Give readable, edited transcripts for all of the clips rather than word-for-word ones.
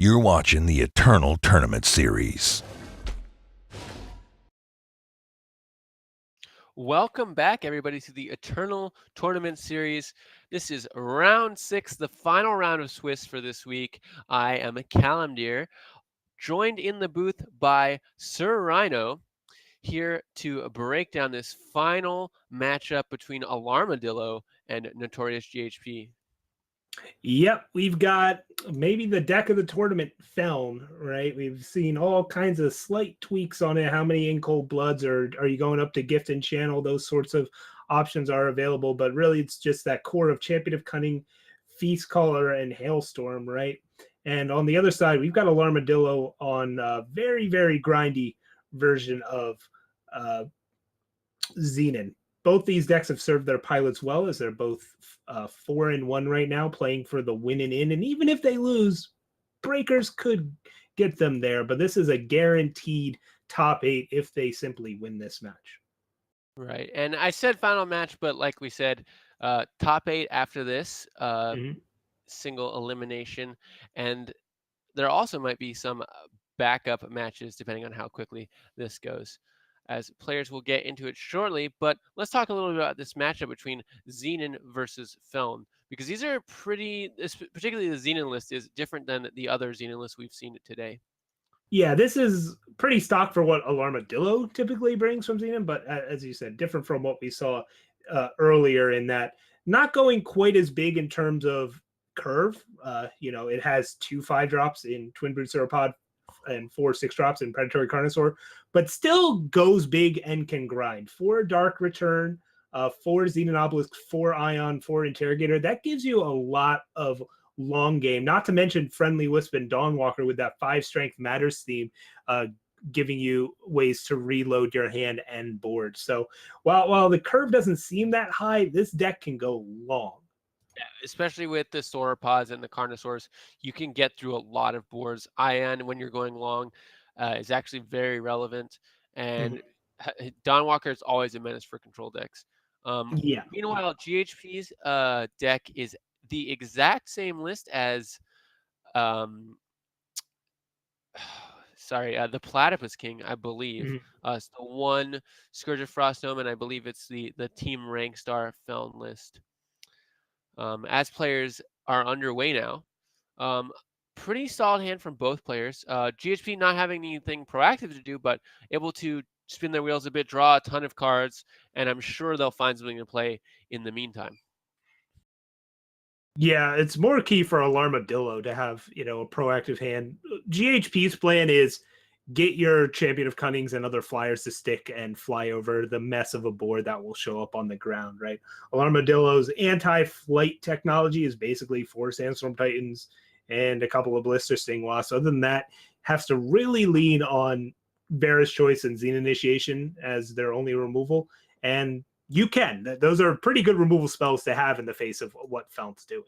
You're watching the Eternal Tournament Series. Welcome back, everybody, to the Eternal Tournament Series. This is round 6, the final round of Swiss for this week. I am Calimdir, joined in the booth by SirRhino, here to break down this final matchup between Alarmadillo and NotoriousGHP. Yep, we've got maybe the deck of the tournament Feln, right? We've seen all kinds of slight tweaks on it. How many in cold bloods are you going up to gift and channel? Those sorts of options are available, but really it's just that core of Champion of Cunning, Feast Caller, and Hailstorm, right? And on the other side, we've got Alarmadillo on a very, very grindy version of Xenon. Both these decks have served their pilots well, as they're both 4-1 right now, playing for the win and in. And even if they lose, breakers could get them there. But this is a guaranteed top 8 if they simply win this match. Right. And I said final match, but like we said, top 8 after this, single elimination. And there also might be some backup matches depending on how quickly this goes, as players will get into it shortly. But let's talk a little bit about this matchup between Xenon versus Feln, because these are particularly the Xenon list is different than the other Xenon lists we've seen today. Yeah, this is pretty stock for what Alarmadillo typically brings from Xenon, but as you said, different from what we saw earlier, in that not going quite as big in terms of curve. It has 2 5-drops in Twin Brood Sauropod and 4 6-drops in Predatory Carnosaur, but still goes big and can grind. 4 Dark Return, 4 Xenon Obelisk, 4 Ion, 4 Interrogator. That gives you a lot of long game, not to mention Friendly Wisp and Dawnwalker with that 5 Strength Matters theme, giving you ways to reload your hand and board. So while the curve doesn't seem that high, this deck can go long. Yeah, especially with the sauropods and the carnosaurs, you can get through a lot of boards. Ion, when you're going long, is actually very relevant. And Dawnwalker is always a menace for control decks. Meanwhile, GHP's deck is the exact same list as the Platypus King, I believe. It's the 1 Scourge of Frostome, and I believe it's the Team Rank Star Feln list. As players are underway now, pretty solid hand from both players. GHP not having anything proactive to do, but able to spin their wheels a bit, draw a ton of cards, and I'm sure they'll find something to play in the meantime. Yeah, it's more key for Alarmadillo to have, a proactive hand. GHP's plan is get your Champion of Cunnings and other flyers to stick and fly over the mess of a board that will show up on the ground, right? Alarmadillo's anti-flight technology is basically 4 Sandstorm Titans and a couple of Blister Sting Wasps. Other than that, has to really lean on Varus Choice and Xenon Initiation as their only removal. And you can. Those are pretty good removal spells to have in the face of what Feln's doing.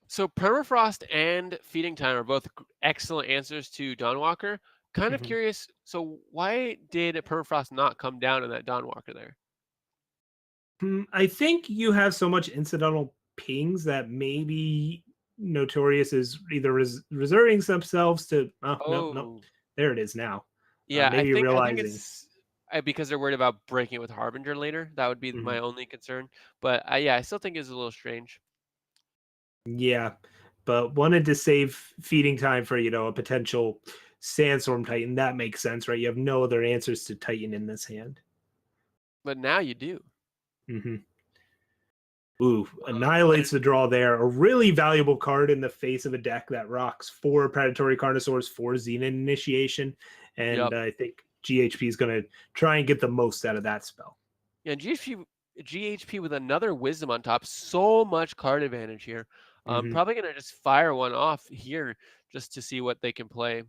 So Permafrost and Feeding Time are both excellent answers to Dawnwalker. Kind of curious, so why did Permafrost not come down in that Dawnwalker there? I think you have so much incidental pings that maybe Notorious is either reserving themselves to... No. There it is now. Yeah, maybe I think it's because they're worried about breaking it with Harbinger later. That would be my only concern. But I still think it's a little strange. Yeah, but wanted to save Feeding Time for, a potential Sandstorm Titan. That makes sense, right? You have no other answers to Titan in this hand. But now you do. Ooh, annihilates the draw there. A really valuable card in the face of a deck that rocks 4 Predatory Carnosaurs, 4 Xenon Initiation. And I think GHP is going to try and get the most out of that spell. Yeah, GHP with another Wisdom on top. So much card advantage here. Probably going to just fire one off here just to see what they can play.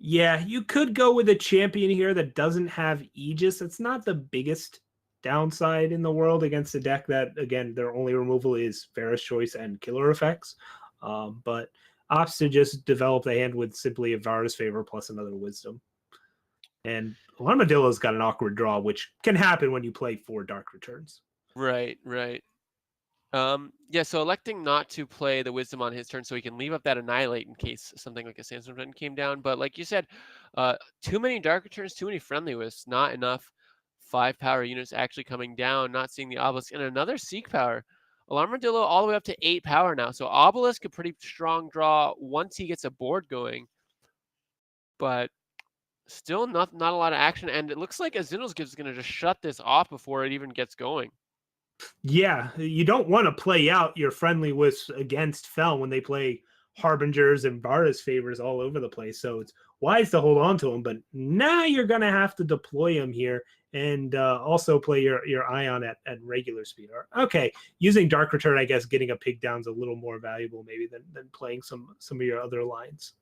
Yeah, you could go with a champion here that doesn't have Aegis. It's not the biggest downside in the world against a deck that, again, their only removal is Varus Choice and Killer Effects. But opts to just develop the hand with simply a Varus Favor plus another Wisdom. And Alarmadillo's got an awkward draw, which can happen when you play 4 Dark Returns. Right. Yeah, so electing not to play the Wisdom on his turn so he can leave up that Annihilate in case something like a Sandstorm Titan came down. But like you said, too many Dark Returns, too many Friendly Wisps, not enough 5-power units actually coming down, not seeing the Obelisk, and another Seek power. Alarmadillo all the way up to 8 power now. So Obelisk a pretty strong draw once he gets a board going. But still not a lot of action, and it looks like Azindal's Gift is going to just shut this off before it even gets going. Yeah, you don't want to play out your friendly wisps against Fel when they play Harbingers and Barda's favors all over the place. So it's wise to hold on to them, but now you're going to have to deploy them here and also play your Ion at regular speed. Okay, using Dark Return, I guess getting a pig down is a little more valuable maybe than playing some of your other lines.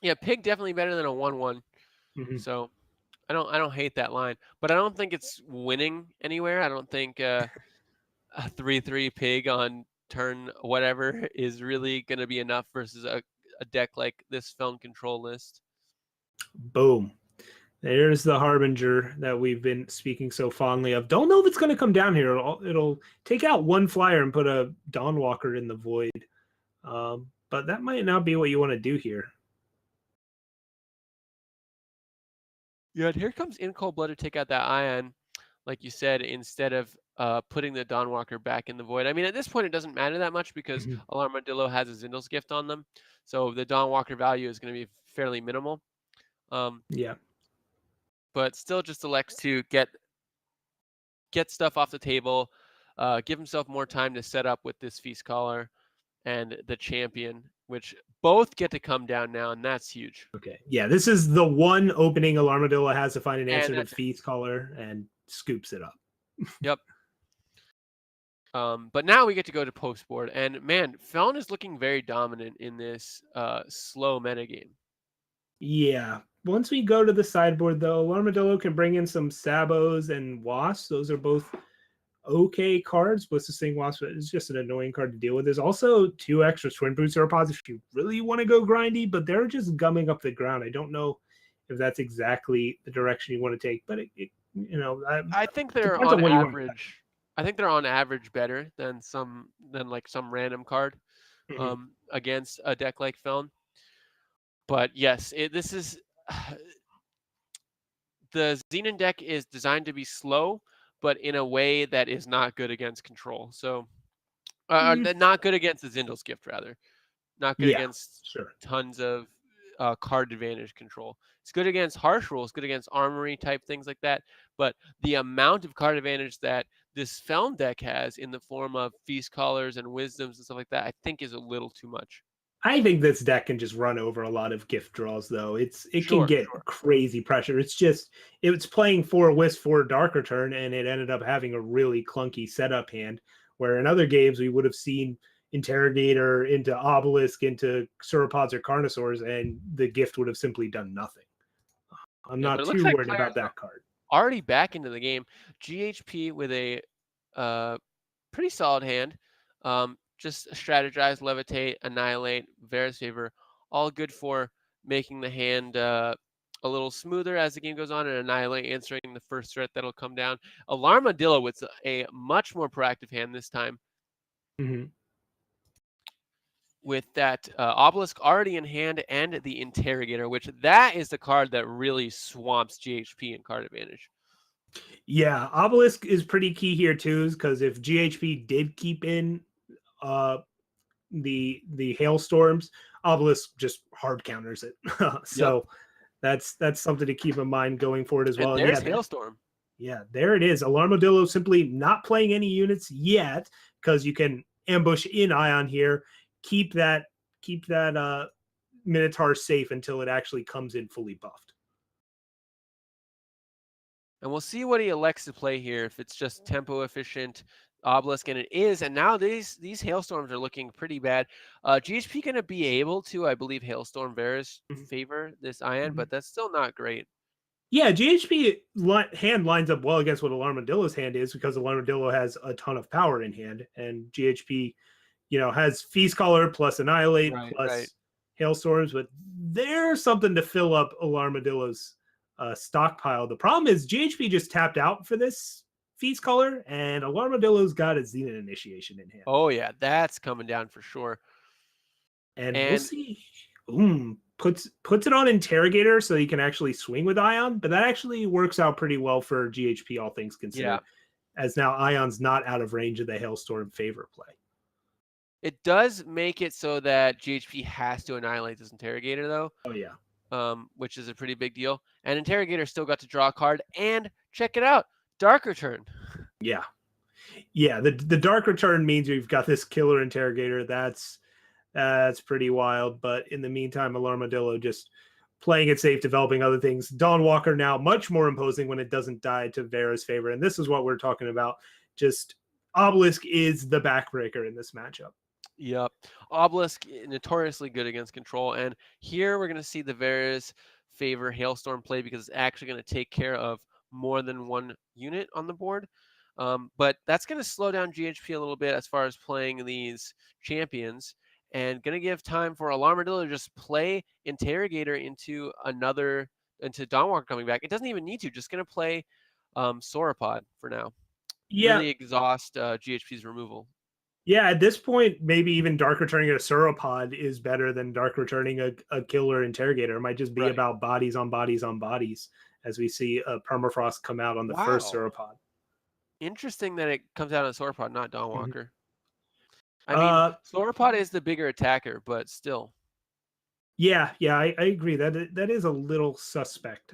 Yeah, pig definitely better than a 1/1. So I don't hate that line, but I don't think it's winning anywhere. I don't think a 3/3 pig on turn whatever is really going to be enough versus a deck like this Film Control list. Boom. There's the Harbinger that we've been speaking so fondly of. Don't know if it's going to come down here. It'll take out one flyer and put a Dawnwalker in the void. But that might not be what you want to do here. Yeah, and here comes In Cold Blood to take out that Ion, like you said, instead of putting the Dawnwalker back in the void. I mean, at this point, it doesn't matter that much because Alarmadillo has a Zindal's Gift on them. So the Dawnwalker value is going to be fairly minimal. Yeah. But still just elects to get stuff off the table, give himself more time to set up with this Feast Caller and the Champion, which both get to come down now, and that's huge. Okay. Yeah, this is the one opening Alarmadillo has to find an answer to it. Feast Caller and scoops it up. Yep. But now we get to go to post board, and man, Feln is looking very dominant in this slow metagame. Yeah. Once we go to the sideboard, though, Alarmadillo can bring in some Sabos and Wasps. Those are both okay cards. Blistersting Wasp is just an annoying card to deal with. There's also 2 extra Twin Brute Sauropods if you really want to go grindy, but they're just gumming up the ground. I don't know if that's exactly the direction you want to take, but I think they're on average. I think they're on average better than some random card against a deck like Feln. But yes, this is the Xenon deck is designed to be slow, but in a way that is not good against control. So, not good against the Zindal's Gift, rather. Not good against tons of card advantage control. It's good against harsh rules, good against armory type things like that. But the amount of card advantage that this Feln deck has in the form of Feast Callers and Wisdoms and stuff like that, I think is a little too much. I think this deck can just run over a lot of gift draws, though. It can get crazy pressure. It's playing 4 Wisp, 4 Dark Return, and it ended up having a really clunky setup hand, where in other games we would have seen Interrogator into Obelisk, into Sauropods or Carnosaurs, and the gift would have simply done nothing. I'm not too worried about that card. Already back into the game. GHP with a pretty solid hand. Just strategize, levitate, annihilate, Vera's Favor, all good for making the hand a little smoother as the game goes on, and annihilate answering the first threat that'll come down. Alarmadillo with a much more proactive hand this time. With that Obelisk already in hand and the Interrogator, which that is the card that really swamps GHP in card advantage. Yeah, Obelisk is pretty key here too, because if GHP did keep in the hailstorms, Obelisk just hard counters it. So that's something to keep in mind going forward as well. And there's hailstorm. Yeah, there it is. Alarmadillo simply not playing any units yet, because you can ambush in Ion here. Keep that Minotaur safe until it actually comes in fully buffed. And we'll see what he elects to play here, if it's just tempo efficient Obelisk, and it is. And now these hailstorms are looking pretty bad. GHP going to be able to, I believe, hailstorm Vera's favor this Ion, but that's still not great. Yeah, GHP hand lines up well against what Alarmadillo's hand is, because Alarmadillo has a ton of power in hand, and GHP, has Feast Caller plus Annihilate plus hailstorms, but there's something to fill up Alarmadillo's stockpile. The problem is GHP just tapped out for this Feast Color, and Alarmadillo's got a Zenith Initiation in hand. Oh yeah, that's coming down for sure. And we'll see. Puts it on Interrogator so you can actually swing with Ion, but that actually works out pretty well for GHP, all things considered, as now Ion's not out of range of the Hailstorm favor play. It does make it so that GHP has to annihilate this Interrogator, though. Oh, yeah. Which is a pretty big deal. And Interrogator still got to draw a card, and check it out, Dark Return. Yeah. Yeah, the Dark Return means you've got this killer Interrogator. That's pretty wild. But in the meantime, Alarmadillo just playing it safe, developing other things. Dawnwalker now much more imposing when it doesn't die to Vera's favor. And this is what we're talking about. Just Obelisk is the backbreaker in this matchup. Yep. Obelisk notoriously good against control. And here we're going to see the Vera's favor Hailstorm play because it's actually going to take care of more than one unit on the board. But that's going to slow down GHP a little bit as far as playing these champions, and going to give time for Alarmadillo to just play Interrogator into Dawnwalker coming back. It doesn't even need to. Just going to play Sauropod for now. Yeah. Really exhaust GHP's removal. Yeah, at this point, maybe even Dark Returning a Sauropod is better than Dark Returning a killer Interrogator. It might just be about bodies on bodies on bodies, as we see a Permafrost come out on the first Sauropod. Interesting that it comes out on Sauropod, not Dawnwalker. I mean, Sauropod is the bigger attacker, but still. Yeah, I agree. That is a little suspect.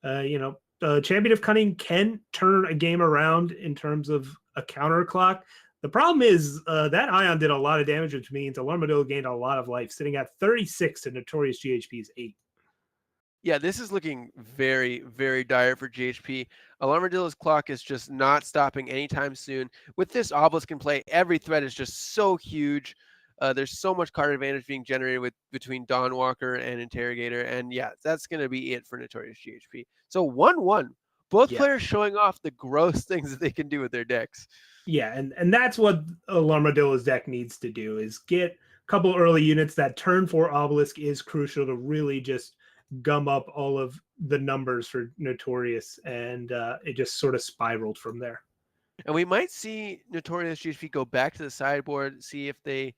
Champion of Cunning can turn a game around in terms of a counter clock. The problem is that Ion did a lot of damage, which means Alarmadillo gained a lot of life, sitting at 36 to NotoriousGHP's 8. Yeah, this is looking very, very dire for GHP. Alarmadillo's clock is just not stopping anytime soon. With this Obelisk in play, every threat is just so huge. There's so much card advantage being generated between Dawnwalker and Interrogator. And yeah, that's going to be it for NotoriousGHP. So 1-1. Both players showing off the gross things that they can do with their decks. Yeah, and that's what Alarmadillo's deck needs to do, is get a couple early units. That turn 4 Obelisk is crucial to really just gum up all of the numbers for Notorious, and it just sort of spiraled from there. And we might see NotoriousGHP go back to the sideboard, see if they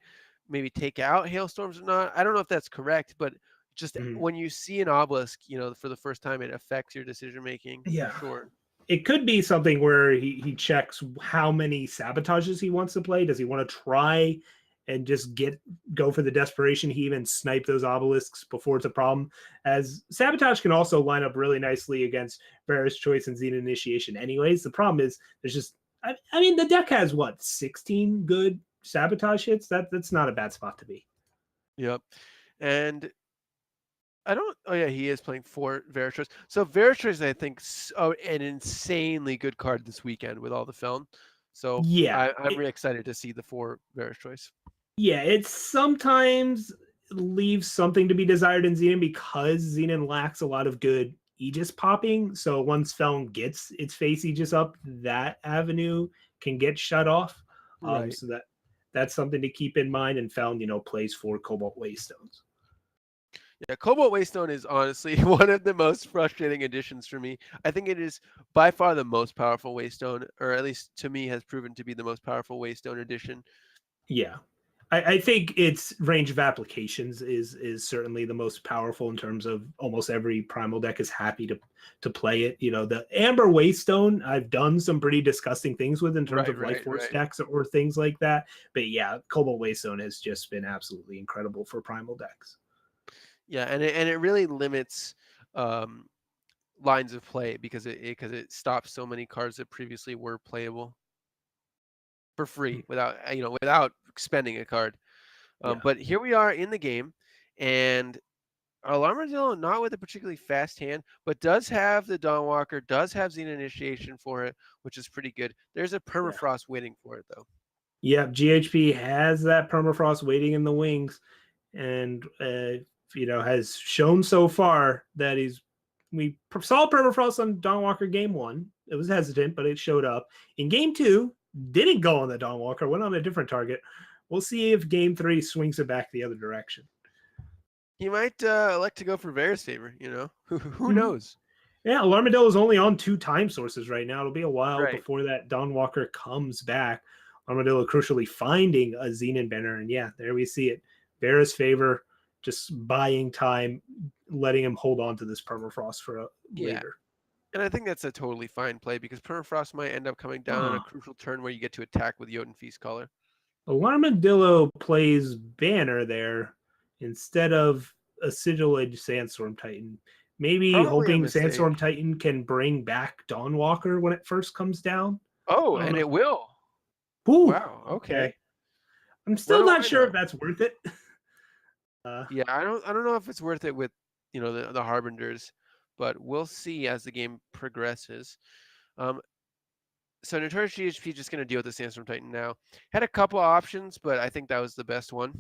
maybe take out Hailstorms or not. I don't know if that's correct, but just when you see an Obelisk, for the first time, it affects your decision making. Yeah, for sure. It could be something where he checks how many sabotages he wants to play. Does he want to try and just go for the desperation heave and snipe those Obelisks before it's a problem? As Sabotage can also line up really nicely against Vera's Choice and Zenith Initiation anyways. The problem is there's just, I mean, the deck has 16 good Sabotage hits? That's not a bad spot to be. Yep. And he is playing 4 Vera's Choice. So Vera's Choice, I think, an insanely good card this weekend with all the film. So yeah, I'm really excited to see the 4 Vera's Choice. Yeah, it sometimes leaves something to be desired in Xenon because Xenon lacks a lot of good Aegis popping. So once Felm gets its face Aegis up, that avenue can get shut off. Right. So that's something to keep in mind. And Felm, plays 4 Cobalt Waystones. Yeah, Cobalt Waystone is honestly one of the most frustrating additions for me. I think it is by far the most powerful Waystone, or at least to me has proven to be the most powerful Waystone addition. Yeah. I think its range of applications is certainly the most powerful in terms of almost every Primal deck is happy to play it. The Amber Waystone, I've done some pretty disgusting things with in terms of Life Force decks or things like that. But yeah, Cobalt Waystone has just been absolutely incredible for Primal decks. Yeah, and it really limits lines of play because it stops so many cards that previously were playable for free without spending a card. But here we are in the game, and Alarmadillo not with a particularly fast hand, but does have the Dawnwalker, does have Zenith Initiation for it, which is pretty good. There's a Permafrost waiting for it though. Yeah, GHP has that Permafrost waiting in the wings, and has shown so far that we saw Permafrost on Dawnwalker game 1. It was hesitant, but it showed up. In game 2, didn't go on the Dawnwalker, went on a different target. We'll see if game 3 swings it back the other direction. He might elect to go for Vera's favor, who knows? Yeah, Alarmadillo is only on 2 time sources right now. It'll be a while Right. before that Dawnwalker comes back. Armadillo crucially finding a Xenon banner, and yeah, there we see it. Vera's favor, just buying time, letting him hold on to this permafrost for later. And I think that's a totally fine play because permafrost might end up coming down on a crucial turn where you get to attack with Jotun Feast Caller. Alarmadillo plays banner there instead of a Sigil Edge Sandstorm Titan. Maybe Probably a hoping mistake. Sandstorm Titan can bring back Dawnwalker when it first comes down. Oh, and it will. Ooh, Wow. Okay. I'm still What do not I sure know? if that's worth it. Yeah, I don't know if it's worth it with the Harbingers, but we'll see as the game progresses. So NotoriousGHP just gonna deal with the Sandstorm Titan now. Had a couple options, but I think that was the best one.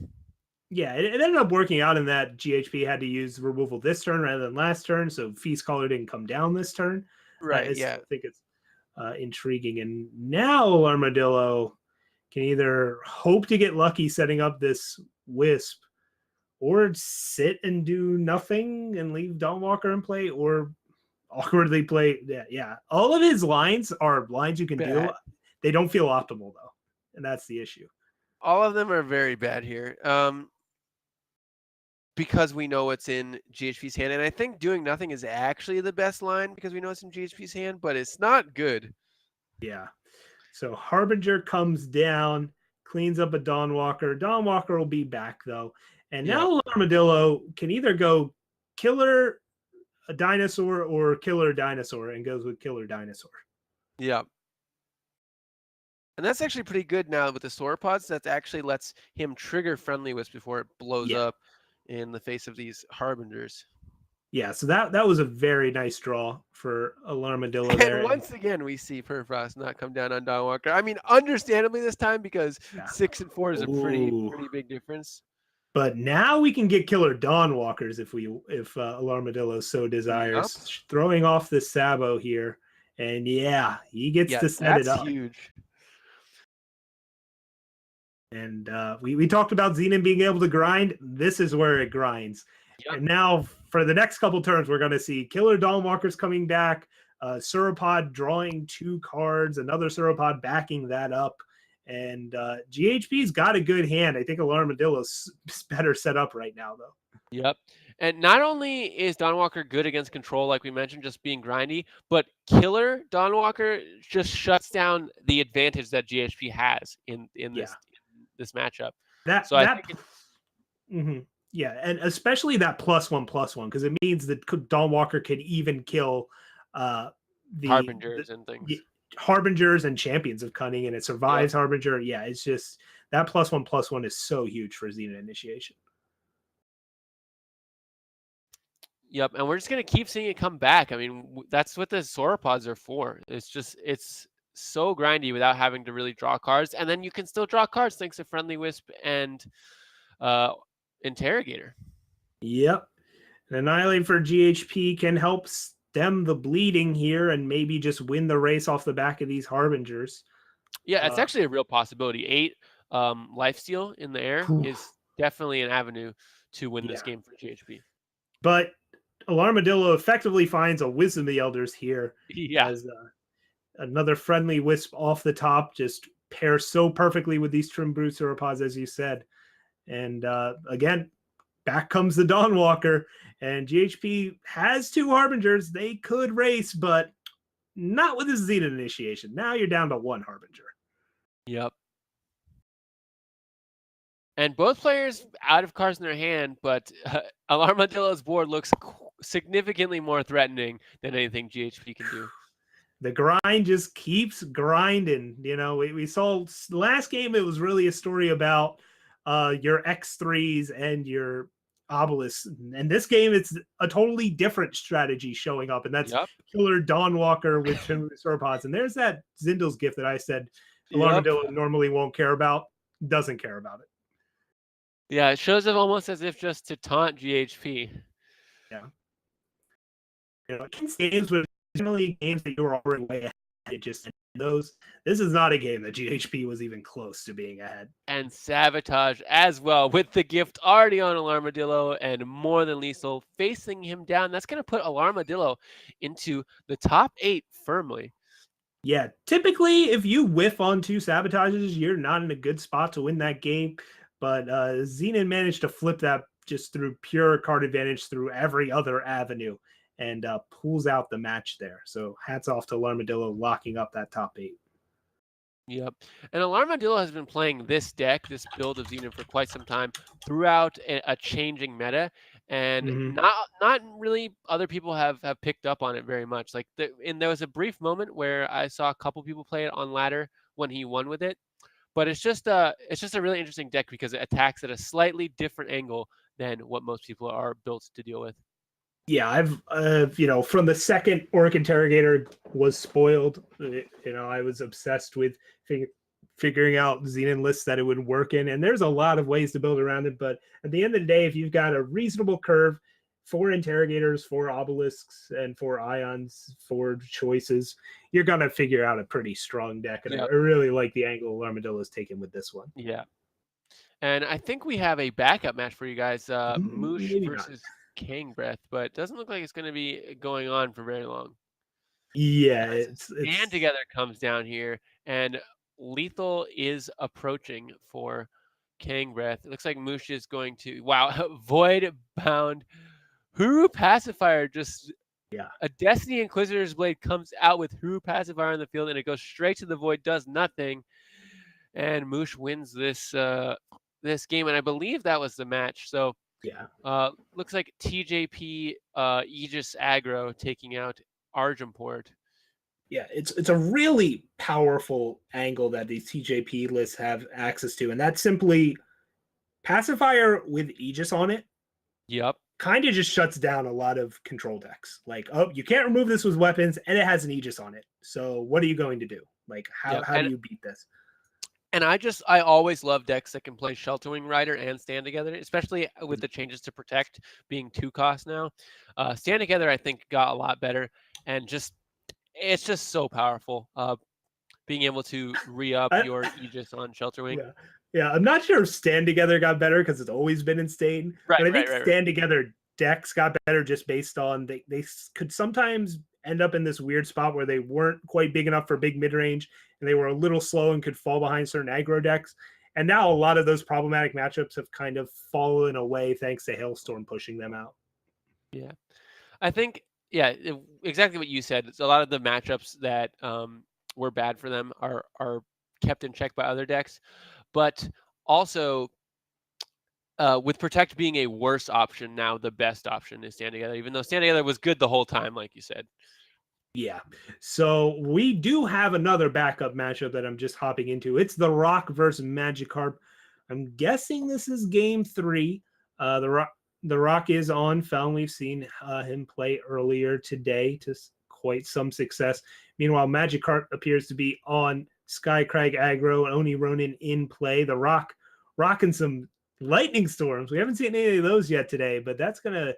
Yeah, it ended up working out in that GHP had to use removal this turn rather than last turn, so Feast Caller didn't come down this turn. Right. I think it's intriguing. And now Armadillo can either hope to get lucky setting up this Wisp or sit and do nothing and leave Dawnwalker in play, or awkwardly play. Yeah. All of his lines are lines you can do. They don't feel optimal, though, and that's the issue. All of them are very bad here. Because we know it's in GHP's hand. And I think doing nothing is actually the best line because we know it's in GHP's hand, but it's not good. Yeah. So Harbinger comes down, cleans up a Dawnwalker. Dawnwalker will be back, though. And now Armadillo can either go killer a dinosaur or killer dinosaur and goes with killer dinosaur. Yeah. And that's actually pretty good now with the sauropods. That actually lets him trigger Friendly Wisp before it blows up in the face of these Harbingers. Yeah, so that was a very nice draw for Alarmadillo there. And once again, we see Permafrost not come down on Dawnwalker. I mean, understandably this time because 6 and 4 is a pretty big difference. But now we can get killer Dawnwalkers if Alarmadillo so desires. Yep. Throwing off the Sabo here, and yeah, he gets to set it up. That's huge. And we talked about Xenon being able to grind. This is where it grinds. Yep. And now for the next couple turns, we're going to see killer Dawnwalkers coming back, Sauropod drawing 2 cards, another Sauropod backing that up. And GHP's got a good hand. I think Alarmadillo's better set up right now, though. Yep. And not only is Dawnwalker good against control, like we mentioned, just being grindy, but killer Dawnwalker just shuts down the advantage that GHP has in this matchup. I think yeah, and especially that +1/+1, because it means that Dawnwalker can even kill the Harbingers and things. Harbingers and Champions of Cunning, and it survives Harbinger. Yeah, it's just that +1/+1 is so huge for Xenon initiation. Yep, and we're just gonna keep seeing it come back. I mean, that's what the sauropods are for. It's so grindy without having to really draw cards, and then you can still draw cards thanks to Friendly Wisp and Interrogator. Yep, and Annihilate for GHP can help stem the bleeding here and maybe just win the race off the back of these Harbingers. Yeah, it's actually a real possibility. 8 lifesteal in the air is definitely an avenue to win this game for GHP. But Alarmadillo effectively finds a Wisdom of the Elders here. As another Friendly Wisp off the top, just pairs so perfectly with these Trim Brute Sauropods, as you said. And again, back comes the Dawnwalker, and GHP has 2 Harbingers. They could race, but not with this Xenon initiation. Now you're down to 1 Harbinger. Yep. And both players out of cards in their hand, but Alarmadillo's board looks significantly more threatening than anything GHP can do. The grind just keeps grinding. You know, we saw last game, it was really a story about your X3s and your obelisks. And this game, it's a totally different strategy showing up, and that's killer Dawnwalker with sauropods. And there's that Zindel's gift that I said Alarmadillo normally won't care about. Doesn't care about it. Yeah, it shows up almost as if just to taunt GHP. Yeah. You know, games with generally games that you're already way ahead. it just those. This is not a game that GHP was even close to being ahead. And Sabotage as well, with the gift already on Alarmadillo and more than lethal facing him down. That's going to put Alarmadillo into the top 8 firmly. Yeah, typically if you whiff on 2 sabotages, you're not in a good spot to win that game. But Xenon managed to flip that just through pure card advantage through every other avenue and pulls out the match there. So hats off to Alarmadillo locking up that top 8. Yep. And Alarmadillo has been playing this deck, this build of Xenon, for quite some time throughout a changing meta. And not really other people have picked up on it very much. Like there was a brief moment where I saw a couple people play it on ladder when he won with it. But it's just a really interesting deck because it attacks at a slightly different angle than what most people are built to deal with. Yeah, I've from the second Orc Interrogator was spoiled, I was obsessed with figuring out Xenon lists that it would work in, and there's a lot of ways to build around it, but at the end of the day, if you've got a reasonable curve, 4 Interrogators, 4 Obelisks, and 4 Ions, 4 choices, you're gonna figure out a pretty strong deck, and I really like the angle Alarmadillo is taking with this one. Yeah. And I think we have a backup match for you guys, Moosh versus King Breath, but it doesn't look like it's going to be going on for very long. Yeah, it's Stand Together comes down here, and lethal is approaching for King Breath. It looks like Moosh is going to Void Bound Huru Pacifier. Just a Destiny Inquisitor's Blade comes out with Huru Pacifier on the field, and it goes straight to the Void, does nothing, and Moosh wins this game, and I believe that was the match. So looks like TJP Aegis aggro taking out Argenport. Yeah, it's a really powerful angle that these TJP lists have access to, and that's simply Pacifier with Aegis on it. Yep. Kind of just shuts down a lot of control decks. Like, oh, you can't remove this with weapons, and it has an Aegis on it. So what are you going to do? Like, how do you beat this? And I always love decks that can play Shelterwing Rider and Stand Together, especially with the changes to Protect being 2 costs now. Stand Together, I think, got a lot better, and it's just so powerful. Being able to re-up your Aegis on Shelterwing. Yeah, I'm not sure if Stand Together got better because it's always been in Stain. Right, but I think Stand Together decks got better just based on they could sometimes end up in this weird spot where they weren't quite big enough for big mid-range and they were a little slow and could fall behind certain aggro decks. And now a lot of those problematic matchups have kind of fallen away thanks to Hailstorm pushing them out. Yeah. I think, exactly what you said. It's a lot of the matchups that were bad for them are kept in check by other decks. But also, with Protect being a worse option, now the best option is Stand Together, even though Stand Together was good the whole time, like you said. Yeah. So we do have another backup matchup that I'm just hopping into. It's TheRocke versus Magikarp. I'm guessing this is game 3. TheRocke is on Felon. We've seen him play earlier today to quite some success. Meanwhile, Magikarp appears to be on Skycrag aggro, Oni Ronin in play. TheRocke rocking some lightning storms. We haven't seen any of those yet today, but that's going to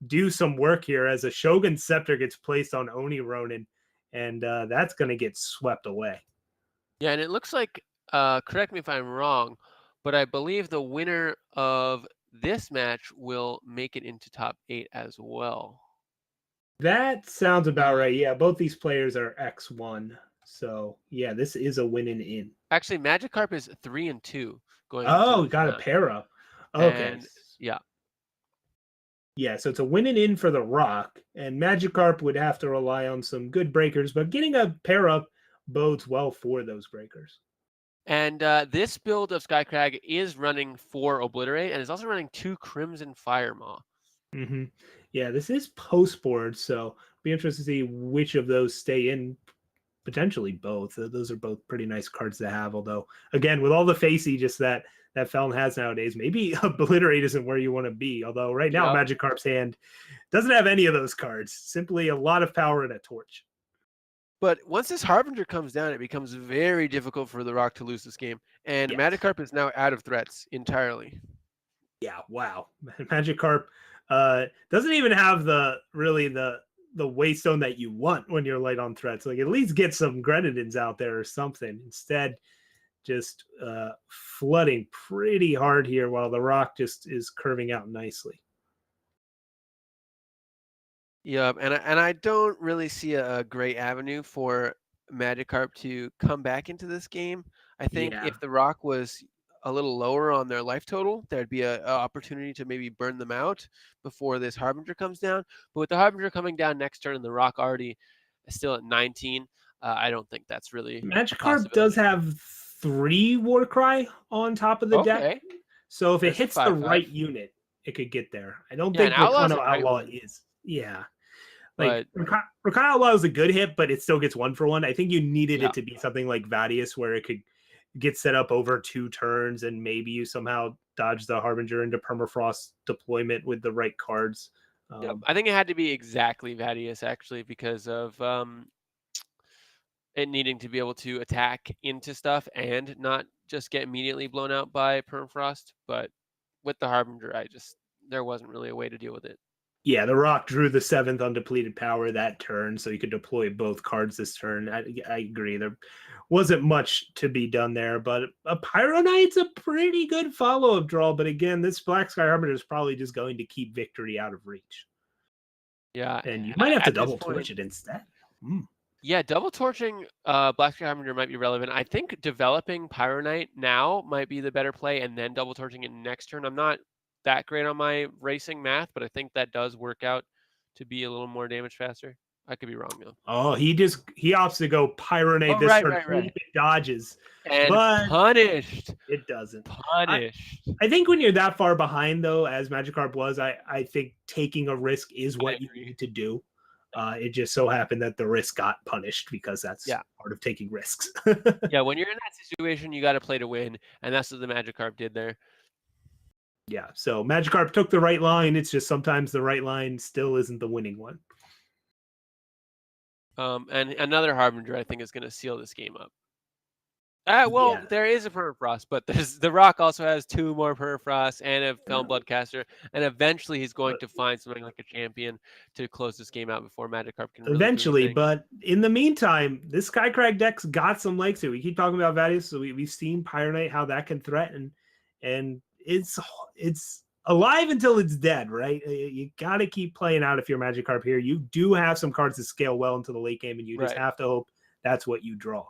do some work here as a Shogun Scepter gets placed on Oni Ronin, and that's going to get swept away. Yeah, and it looks like, correct me if I'm wrong, but I believe the winner of this match will make it into top 8 as well. That sounds about right. Yeah, both these players are X1. So, yeah, this is a win and in. Actually, Magikarp is 3-2 going. Oh, got a pair up. Okay. And, yeah. Yeah, so it's a win and in for TheRocke, and Magikarp would have to rely on some good breakers, but getting a pair up bodes well for those breakers. And this build of Skycrag is running 4 Obliterate, and it's also running 2 Crimson Firemaw. Mm-hmm. Yeah, this is post-board, so be interested to see which of those stay in. Potentially both. Those are both pretty nice cards to have, although, again, with all the face Aegis that Felon has nowadays, maybe Obliterate isn't where you want to be, although right now Magikarp's hand doesn't have any of those cards. Simply a lot of power and a torch. But once this Harbinger comes down, it becomes very difficult for TheRocke to lose this game. And Magikarp is now out of threats entirely. Yeah, wow. Magikarp doesn't even have the the Waystone that you want when you're light on threats. Like, at least get some Grenadins out there or something. Instead, just flooding pretty hard here while the Rock just is curving out nicely. Yeah, and I don't really see a great avenue for Magikarp to come back into this game. I think Yeah. if the Rock was a little lower on their life total, there'd be a opportunity to maybe burn them out before this Harbinger comes down. But with the Harbinger coming down next turn and the Rock already still at 19, I don't think that's really a Magikarp does possibility. have 3 Warcry on top of the deck. Okay, So if it there's a hits the 5/5. right unit, it could get there. I don't Yeah, think and Outlaw's Rakano a great Outlaw one, is. Yeah. Like, but Rakano Outlaw is a good hit, but it still gets 1-for-1. I think you needed yeah. it to be something like Vadius, where it could get set up over 2 turns and maybe you somehow dodge the Harbinger into permafrost deployment with the right cards. Yep. I think it had to be exactly Vadius actually because of it needing to be able to attack into stuff and not just get immediately blown out by permafrost. But with the Harbinger, there wasn't really a way to deal with it. Yeah, the Rock drew the 7th undepleted power that turn, so you could deploy both cards this turn. I agree. There wasn't much to be done there, but a Pyro Knight's a pretty good follow-up draw. But again, this Black Sky Harbinger is probably just going to keep victory out of reach. Yeah, And you might have to at this double point, torch it instead. yeah, double torching Black Sky Harbinger might be relevant. I think developing Pyro Knight now might be the better play, and then double torching it next turn. I'm not that great on my racing math, but I think that does work out to be a little more damage faster. I could be wrong though. Oh, he opts to go Pyro Knight this turn. Right. It dodges, And but punished. it doesn't. Punished. I think when you're that far behind, though, as Magikarp was, I think taking a risk is what you need to do. It just so happened that the risk got punished because that's part of taking risks. Yeah, when you're in that situation, you got to play to win, and that's what the Magikarp did there. Yeah, so Magikarp took the right line. It's just sometimes the right line still isn't the winning one. And another Harbinger, I think, is going to seal this game up. There is a permafrost, but the Rock also has 2 more permafrost and a Felon Bloodcaster, and eventually he's going to find something like a champion to close this game out before Magikarp can really eventually. do anything. But in the meantime, this Skycrag deck's got some legs to it. We keep talking about Vadius, so we've seen Pyro Knight, how that can threaten, and it's alive until it's dead, right? You got to keep playing out if you're Magikarp here. You do have some cards that scale well into the late game, and you just have to hope that's what you draw.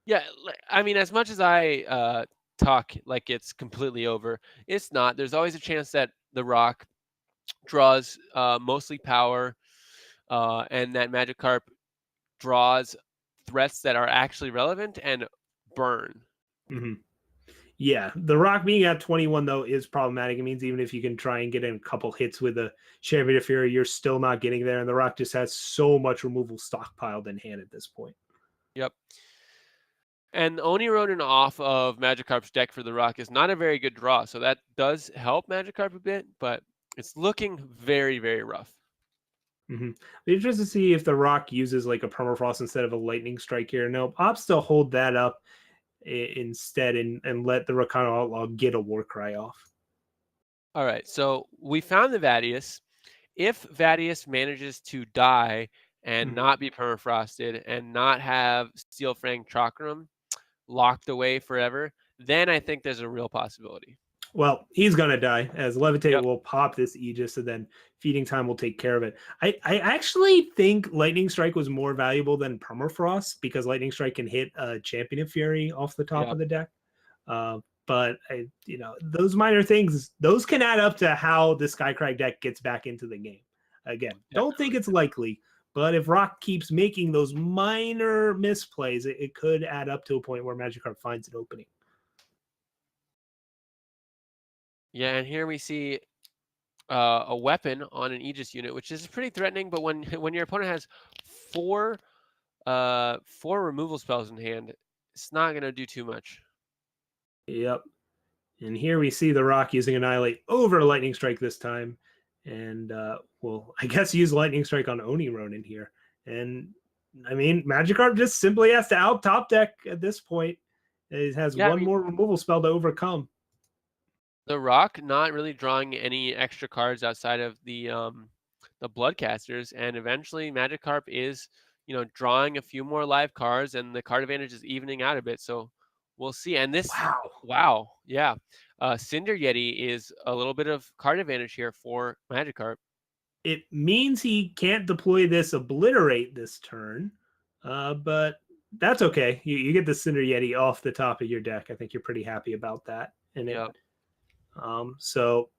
Yeah, I mean, as much as I talk like it's completely over, it's not. There's always a chance that the Rock draws mostly power, and that Magikarp draws threats that are actually relevant and burn. Mm-hmm. Yeah, the Rock being at 21, though, is problematic. It means even if you can try and get in a couple hits with a Champion of Fury, you're still not getting there, and the Rock just has so much removal stockpiled in hand at this point. Yep. And Oni Ronin off of Magikarp's deck for the Rock is not a very good draw, so that does help Magikarp a bit, but it's looking very, very rough. Mm-hmm. Be interested to see if the Rock uses like a Permafrost instead of a Lightning Strike here. No, opts to hold that up instead and let the Rakano Outlaw get a Warcry off. All right, so we found the Vadius. If Vadius manages to die and not be permafrosted and not have Steel Fang Chakram locked away forever, then I think there's a real possibility. Well, he's going to die as Levitate will pop this Aegis, and then Feeding Time will take care of it. I actually think Lightning Strike was more valuable than Permafrost because Lightning Strike can hit Champion of Fury off the top of the deck. But, those minor things, those can add up to how the Skycrag deck gets back into the game. Again, don't think it's likely, but if Rock keeps making those minor misplays, it could add up to a point where Magikarp finds an opening. Yeah, and here we see a weapon on an Aegis unit, which is pretty threatening, but when your opponent has four removal spells in hand, it's not going to do too much. Yep. And here we see the Rock using Annihilate over Lightning Strike this time. And, I guess use Lightning Strike on Oni Ronin here. And, I mean, Magikarp just simply has to out top deck at this point. It has one more removal spell to overcome. The Rock not really drawing any extra cards outside of the the Bloodcasters, and eventually Magikarp is, drawing a few more live cards, and the card advantage is evening out a bit. So we'll see. And this, wow, yeah, Cinder Yeti is a little bit of card advantage here for Magikarp. It means he can't deploy this Obliterate this turn, but that's okay. You get the Cinder Yeti off the top of your deck. I think you're pretty happy about that. And so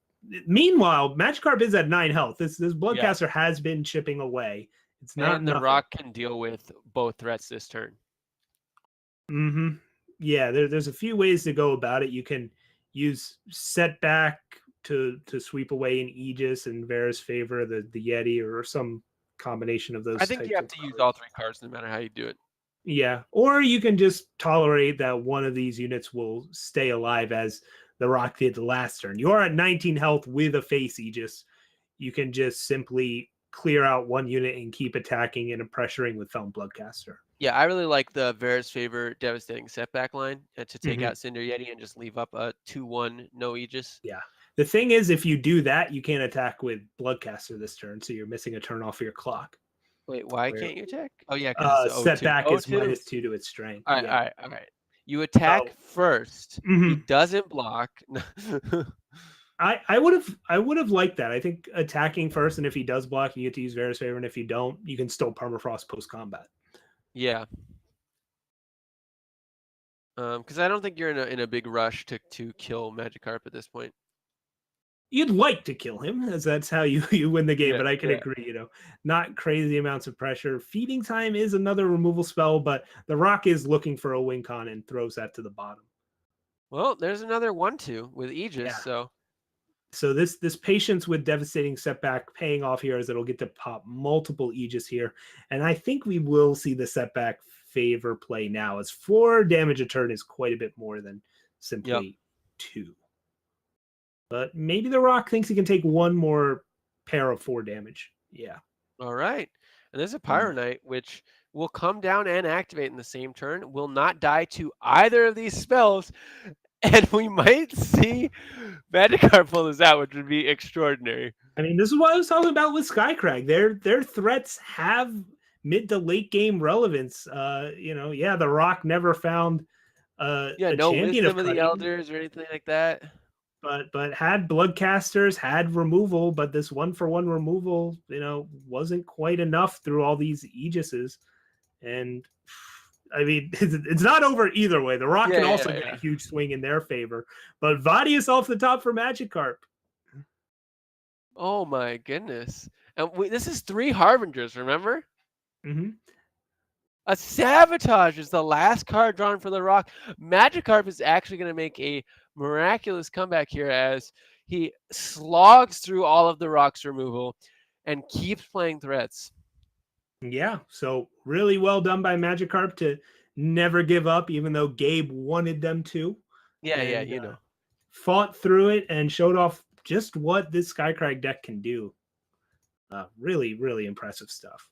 meanwhile, Magikarp is at 9 health. This Bloodcaster has been chipping away. It's not. And TheRocke can deal with both threats this turn. Yeah, there's a few ways to go about it. You can use Setback to sweep away an Aegis in Vera's favor, the Yeti, or some combination of those. I think you have to use all 3 cards no matter how you do it. Yeah, or you can just tolerate that one of these units will stay alive, as TheRocke did the last turn. You're at 19 health with a face Aegis. You can just simply clear out one unit and keep attacking and pressuring with Felon Bloodcaster. Yeah, I really like the Vera's favor Devastating Setback line to take out Cinder Yeti and just leave up a 2/1 no Aegis. Yeah. The thing is, if you do that, you can't attack with Bloodcaster this turn, so you're missing a turn off of your clock. Wait, why can't you attack? Oh, yeah, Setback is -2 to its strength. All right. You attack first. He doesn't block. I would have liked that. I think attacking first, and if he does block, you get to use Vera's favor, and if you don't, you can still permafrost post combat. Yeah. Because I don't think you're in a big rush to kill Magikarp at this point. You'd like to kill him, as that's how you win the game. But I can agree, not crazy amounts of pressure. Feeding Time is another removal spell, but TheRocke is looking for a win con and throws that to the bottom. Well, there's another 1/2 with Aegis, So this patience with Devastating Setback paying off here, as it'll get to pop multiple Aegis here. And I think we will see the Setback favor play now, as 4 damage a turn is quite a bit more than simply 2. But maybe TheRocke thinks he can take one more pair of 4 damage. Yeah. All right. And there's a Pyro Knight, which will come down and activate in the same turn, will not die to either of these spells. And we might see Magikarp pull this out, which would be extraordinary. I mean, this is what I was talking about with Skycrag. Their threats have mid to late game relevance. TheRocke never found no champion Wisdom of the Elders or anything like that. But had Bloodcasters, had removal, but this 1-for-1 removal, wasn't quite enough through all these Aegises. And I mean, it's not over either way. TheRocke can also get a huge swing in their favor. But Vadius off the top for Magikarp. Oh my goodness. And this is 3 Harbingers, remember? A Sabotage is the last card drawn for TheRocke. Magikarp is actually going to make a miraculous comeback here, as he slogs through all of TheRocke's removal and keeps playing threats. Yeah, so really well done by Magikarp to never give up, even though Gabe wanted them to. Fought through it and showed off just what this Skycrag deck can do. Really, really impressive stuff.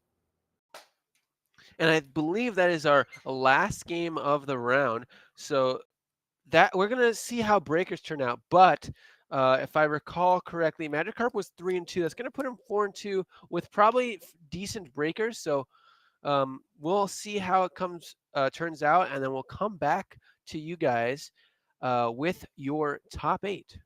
And I believe that is our last game of the round. So that we're going to see how breakers turn out. But if I recall correctly, Magikarp was 3-2. That's going to put him 4-2 with probably decent breakers. So we'll see how it turns out, and then we'll come back to you guys with your top 8.